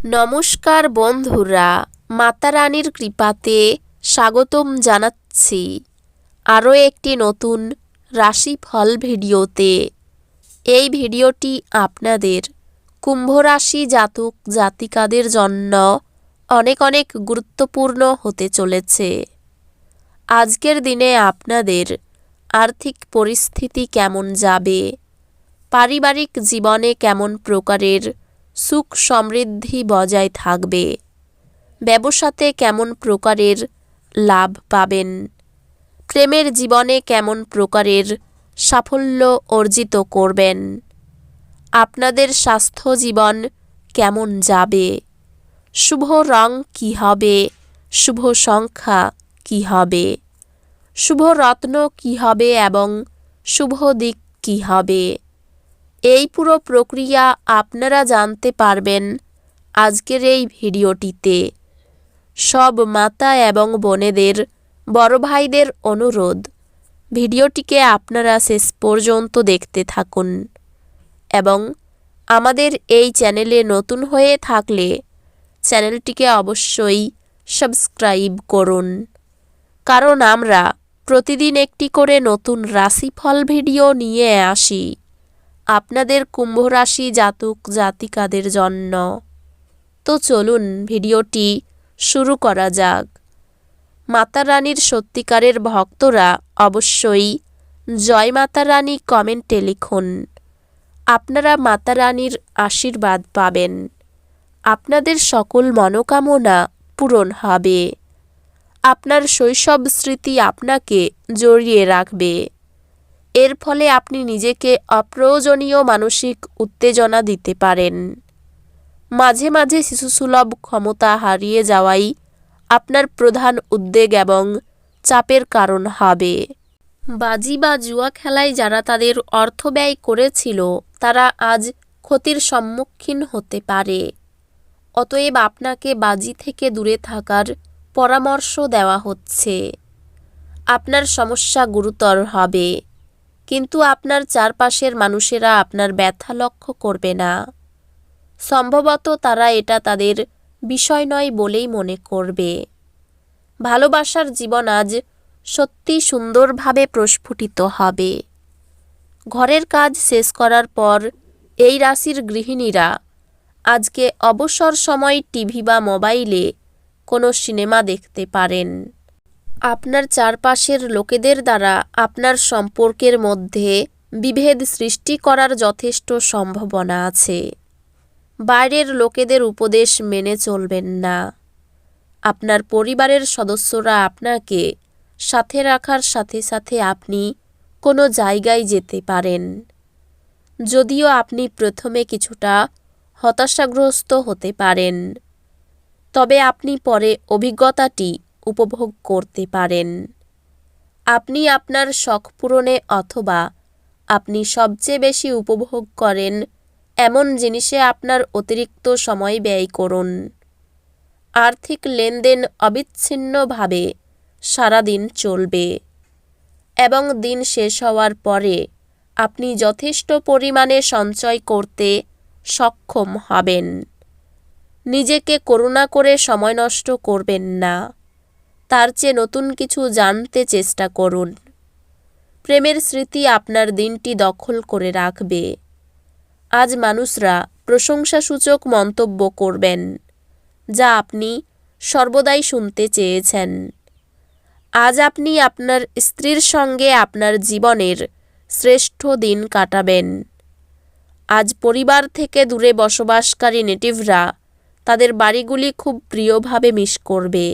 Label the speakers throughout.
Speaker 1: নমস্কার বন্ধুরা, মাতা রানীর কৃপাতে স্বাগতম জানাচ্ছি আরও একটি নতুন রাশিফল ভিডিওতে। এই ভিডিওটি আপনাদের কুম্ভ রাশি জাতক জাতিকাদের জন্য অনেক অনেক গুরুত্বপূর্ণ হতে চলেছে। আজকের দিনে আপনাদের আর্থিক পরিস্থিতি কেমন যাবে, পারিবারিক জীবনে কেমন প্রকারের সুখ সমৃদ্ধি বজায় থাকবে, ব্যবসাতে কেমন প্রকারের লাভ পাবেন, প্রেমের জীবনে কেমন প্রকারের সাফল্য অর্জিত করবেন, আপনাদের স্বাস্থ্য জীবন কেমন যাবে, শুভ রং কী হবে, শুভ সংখ্যা কী হবে, শুভ রত্ন কী হবে এবং শুভ দিক কী হবে, এই পুরো প্রক্রিয়া আপনারা জানতে পারবেন আজকের এই ভিডিওটিতে। সব মাতা এবং বোনেদের, বড় ভাইদের অনুরোধ, ভিডিওটিকে আপনারা শেষ পর্যন্ত দেখতে থাকুন এবং আমাদের এই চ্যানেলে নতুন হয়ে থাকলে চ্যানেলটিকে অবশ্যই সাবস্ক্রাইব করুন, কারণ আমরা প্রতিদিন একটি করে নতুন রাশিফল ভিডিও নিয়ে আসি আপনাদের কুম্ভ রাশি জাতক জাতিকাদের জন্য। তো চলুন ভিডিওটি শুরু করা যাক। মাতা রানীর সত্যিকারের ভক্তরা অবশ্যই জয় মাতা রানী কমেন্টে লিখুন। আপনারা মাতা রানীর আশীর্বাদ পাবেন, আপনাদের সকল মনোকামনা পূরণ হবে, আপনার শৈশব স্মৃতি আপনাকে জড়িয়ে রাখবে। এর ফলে আপনি নিজেকে অপ্রয়োজনীয় মানসিক উত্তেজনা দিতে পারেন। মাঝে মাঝে শিশুসুলভ ক্ষমতা হারিয়ে যাওয়াই আপনার প্রধান উদ্বেগ এবং চাপের কারণ হবে। বাজি বা জুয়া খেলায় যারা তাদের অর্থ ব্যয় করেছিল তারা আজ ক্ষতির সম্মুখীন হতে পারে। অতএব আপনাকে বাজি থেকে দূরে থাকার পরামর্শ দেওয়া হচ্ছে। আপনার সমস্যা গুরুতর হবে, কিন্তু আপনার চারপাশের মানুষেরা আপনার ব্যথা লক্ষ্য করবে না। সম্ভবত তারা এটা তাদের বিষয় নয় বলেই মনে করবে। ভালোবাসার জীবন আজ সত্যি সুন্দরভাবে প্রস্ফুটিত হবে। ঘরের কাজ শেষ করার পর এই রাশির গৃহিণীরা আজকে অবসর সময় টিভি বা মোবাইলে কোনো সিনেমা দেখতে পারেন। আপনার চারপাশের লোকেদের দ্বারা আপনার সম্পর্কের মধ্যে বিভেদ সৃষ্টি করার যথেষ্ট সম্ভাবনা আছে। বাইরের লোকেদের উপদেশ মেনে চলবেন না। আপনার পরিবারের সদস্যরা আপনাকে সাথে রাখার সাথে সাথে আপনি কোনো জায়গায় যেতে পারেন। যদিও আপনি প্রথমে কিছুটা হতাশাগ্রস্ত হতে পারেন, তবে আপনি পরে অভিজ্ঞতাটি উপভোগ করতে পারেন। আপনি আপনার শখ পূরণে অথবা আপনি সবচেয়ে বেশি উপভোগ করেন এমন জিনিসে আপনার অতিরিক্ত সময় ব্যয় করুন। আর্থিক লেনদেন অবিচ্ছিন্নভাবে সারাদিন চলবে এবং দিন শেষ হওয়ার পরে আপনি যথেষ্ট পরিমাণে সঞ্চয় করতে সক্ষম হবেন। নিজেকে করুণা করে সময় নষ্ট করবেন না, তার চেয়ে নতুন কিছু জানতে চেষ্টা করুন। প্রেমের স্মৃতি আপনার দিনটি দখল করে রাখবে। আজ মানুষরা প্রশংসাসূচক মন্তব্য করবেন, যা আপনি সর্বদাই শুনতে চেয়েছেন। আজ আপনি আপনার স্ত্রীর সঙ্গে আপনার জীবনের শ্রেষ্ঠ দিন কাটাবেন। আজ পরিবার থেকে দূরে বসবাসকারী নেটিভরা তাদের বাড়িগুলি খুব প্রিয়ভাবে মিস করবে।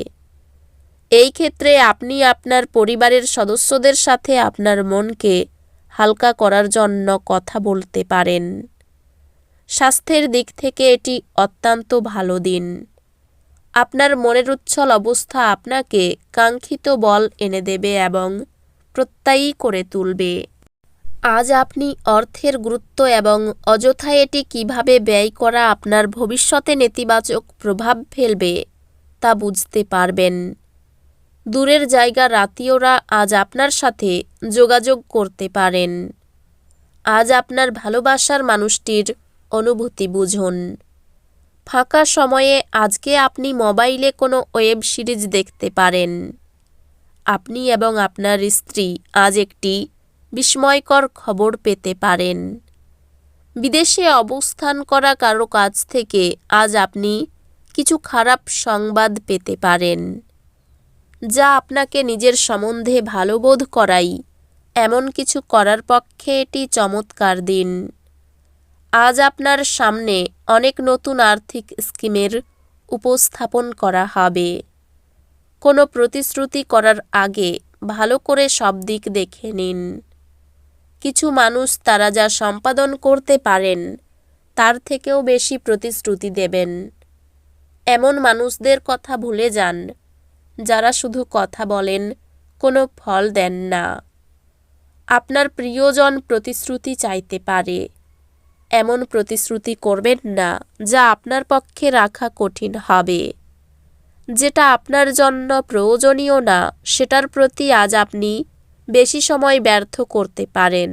Speaker 1: এই ক্ষেত্রে আপনি আপনার পরিবারের সদস্যদের সাথে আপনার মনকে হালকা করার জন্য কথা বলতে পারেন। স্বাস্থ্যের দিক থেকে এটি অত্যন্ত ভালো দিন। আপনার মনের উচ্ছল অবস্থা আপনাকে কাঙ্ক্ষিত বল এনে দেবে এবং প্রত্যয়ী করে তুলবে। আজ আপনি অর্থের গুরুত্ব এবং অযথা এটি কিভাবে ব্যয় করা আপনার ভবিষ্যতে নেতিবাচক প্রভাব ফেলবে তা বুঝতে পারবেন। দূরের জায়গার আত্মীয়রা আজ আপনার সাথে যোগাযোগ করতে পারেন। আজ আপনার ভালোবাসার মানুষটির অনুভূতি বুঝুন। ফাঁকা সময়ে আজকে আপনি মোবাইলে কোনো ওয়েব সিরিজ দেখতে পারেন। আপনি এবং আপনার স্ত্রী আজ একটি বিস্ময়কর খবর পেতে পারেন। বিদেশে অবস্থান করা কারো কাছ থেকে আজ আপনি কিছু খারাপ সংবাদ পেতে পারেন, যা আপনাকে নিজের সম্বন্ধে ভালো বোধ করাই এমন কিছু করার পক্ষে এটি চমৎকার দিন। আজ আপনার সামনে অনেক নতুন আর্থিক স্কিমের উপস্থাপন করা হবে। কোনো প্রতিশ্রুতি করার আগে ভালো করে সব দিক দেখে নিন। কিছু মানুষ তারা যা সম্পাদন করতে পারেন তার থেকেও বেশি প্রতিশ্রুতি দেবেন। এমন মানুষদের কথা ভুলে যান যারা শুধু কথা বলেন, কোনো ফল দেন না। আপনার প্রিয়জন প্রতিশ্রুতি চাইতে পারে। এমন প্রতিশ্রুতি করবেন না যা আপনার পক্ষে রাখা কঠিন হবে। যেটা আপনার জন্য প্রয়োজনীয় না সেটার প্রতি আজ আপনি বেশি সময় ব্যর্থ করতে পারেন।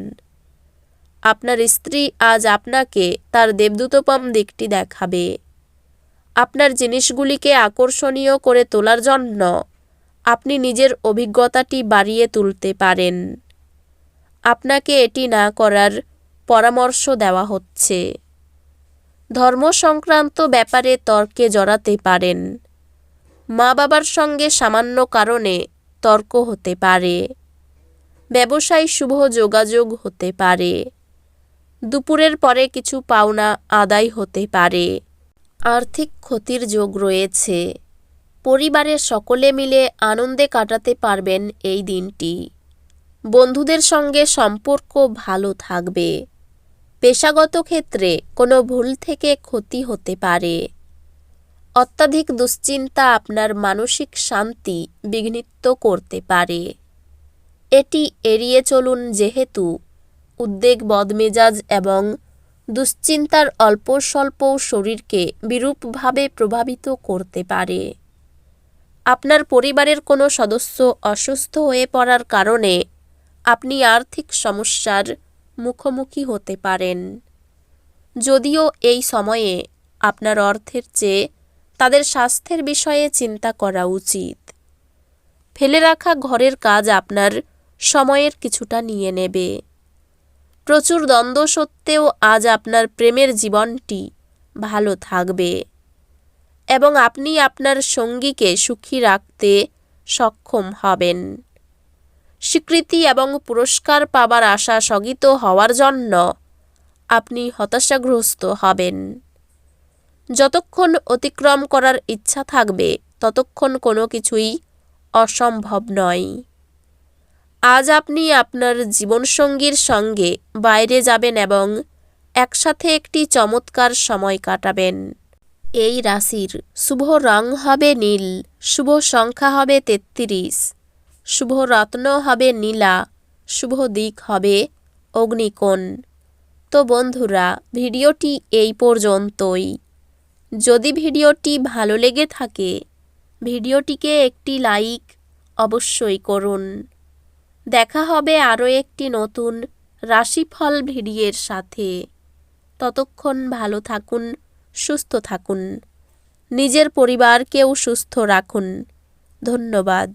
Speaker 1: আপনার স্ত্রী আজ আপনাকে তার দেবদূতোপম দিকটি দেখাবে। আপনার জিনিসগুলিকে আকর্ষণীয় করে তোলার জন্য আপনি নিজের অভিজ্ঞতাটি বাড়িয়ে তুলতে পারেন। আপনাকে এটি না করার পরামর্শ দেওয়া হচ্ছে। ধর্ম সংক্রান্ত ব্যাপারে তর্কে জড়াতে পারেন। মা বাবার সঙ্গে সামান্য কারণে তর্ক হতে পারে। ব্যবসায় শুভ যোগাযোগ হতে পারে। দুপুরের পরে কিছু পাওনা আদায় হতে পারে। আর্থিক ক্ষতির যোগ রয়েছে। পরিবারের সকলে মিলে আনন্দে কাটাতে পারবেন এই দিনটি। বন্ধুদের সঙ্গে সম্পর্ক ভালো থাকবে। পেশাগত ক্ষেত্রে কোনো ভুল থেকে ক্ষতি হতে পারে। অত্যাধিক দুশ্চিন্তা আপনার মানসিক শান্তি বিঘ্নিত করতে পারে। এটি এড়িয়ে চলুন যেহেতু উদ্বেগ, বদমেজাজ এবং দুশ্চিন্তার অল্প স্বল্প শরীরকে বিরূপভাবে প্রভাবিত করতে পারে। আপনার পরিবারের কোনো সদস্য অসুস্থ হয়ে পড়ার কারণে আপনি আর্থিক সমস্যার মুখোমুখি হতে পারেন। যদিও এই সময়ে আপনার অর্থের চেয়ে তাদের স্বাস্থ্যের বিষয়ে চিন্তা করা উচিত। ফেলে রাখা ঘরের কাজ আপনার সময়ের কিছুটা নিয়ে নেবে। প্রচুর দ্বন্দ্ব সত্ত্বেও আজ আপনার প্রেমের জীবনটি ভালো থাকবে এবং আপনি আপনার সঙ্গীকে সুখী রাখতে সক্ষম হবেন। স্বীকৃতি এবং পুরস্কার পাবার আশা স্থগিত হওয়ার জন্য আপনি হতাশাগ্রস্ত হবেন। যতক্ষণ অতিক্রম করার ইচ্ছা থাকবে ততক্ষণ কোনো কিছুই অসম্ভব নয়। আজ আপনি আপনার জীবনসঙ্গীর সঙ্গে বাইরে যাবেন এবং একসাথে একটি চমৎকার সময় কাটাবেন। এই রাশির শুভ রং হবে নীল, শুভ সংখ্যা হবে 33, শুভ রত্ন হবে নীলা, শুভ দিক হবে অগ্নিকোণ। তো বন্ধুরা, ভিডিওটি এই পর্যন্তই। যদি ভিডিওটি ভালো লেগে থাকে ভিডিওটিকে একটি লাইক অবশ্যই করুন। দেখা হবে আরও একটি নতুন রাশিফল ভিডিওর সাথে। ততক্ষণ ভালো থাকুন, সুস্থ থাকুন, নিজের পরিবারকেও সুস্থ রাখুন। ধন্যবাদ।